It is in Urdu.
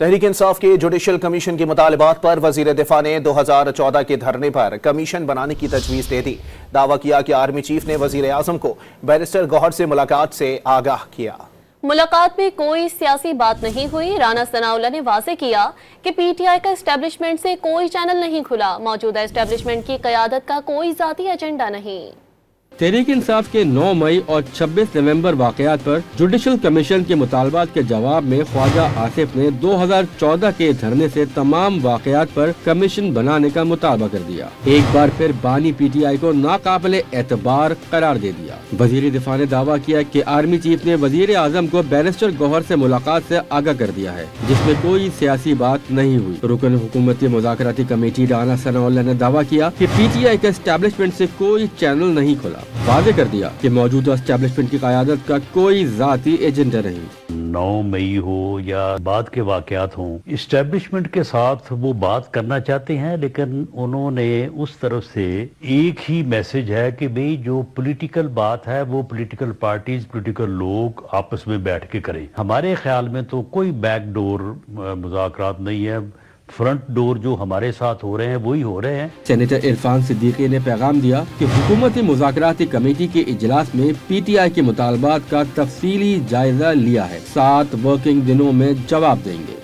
تحریک انصاف کے جوڈیشل کمیشن کی مطالبات پر وزیر دفاع نے 2014 کے دھرنے پر کمیشن بنانے کی تجویز دے دی۔ دعویٰ کیا کہ آرمی چیف نے وزیر اعظم کو بیرسٹر گوہر سے ملاقات سے آگاہ کیا۔ ملاقات میں کوئی سیاسی بات نہیں ہوئی۔ رانا ثناء اللہ نے واضح کیا کہ پی ٹی آئی کا اسٹیبلشمنٹ سے کوئی چینل نہیں کھلا، موجودہ اسٹیبلشمنٹ کی قیادت کا کوئی ذاتی ایجنڈا نہیں۔ تحریک انصاف کے 9 مئی اور 26 نومبر واقعات پر جوڈیشل کمیشن کے مطالبات کے جواب میں خواجہ آصف نے 2014 کے دھرنے سے تمام واقعات پر کمیشن بنانے کا مطالبہ کر دیا۔ ایک بار پھر بانی پی ٹی آئی کو ناقابل اعتبار قرار دے دیا۔ وزیر دفاع نے دعویٰ کیا کہ آرمی چیف نے وزیر اعظم کو بیرسٹر گوہر سے ملاقات سے آگاہ کر دیا ہے، جس میں کوئی سیاسی بات نہیں ہوئی۔ رکن حکومتی مذاکراتی کمیٹی رانا ثناء اللہ نے دعویٰ کیا کہ پی ٹی آئی کا اسٹیبلشمنٹ سے کوئی چینل نہیں کھلا، واضح کر دیا کہ موجودہ اسٹیبلشمنٹ کی قیادت کا کوئی ذاتی ایجنڈا نہیں۔ 9 مئی ہو یا بعد کے واقعات ہوں، اسٹیبلشمنٹ کے ساتھ وہ بات کرنا چاہتے ہیں، لیکن انہوں نے اس طرف سے ایک ہی میسج ہے کہ بھئی جو پولیٹیکل بات ہے وہ پولیٹیکل پارٹیز، پولیٹیکل لوگ آپس میں بیٹھ کے کریں۔ ہمارے خیال میں تو کوئی بیک ڈور مذاکرات نہیں ہے، فرنٹ ڈور جو ہمارے ساتھ ہو رہے ہیں وہی ہو رہے ہیں۔ سینیٹر عرفان صدیقی نے پیغام دیا کہ حکومتی مذاکراتی کمیٹی کے اجلاس میں پی ٹی آئی کے مطالبات کا تفصیلی جائزہ لیا ہے، 7 ورکنگ دنوں میں جواب دیں گے۔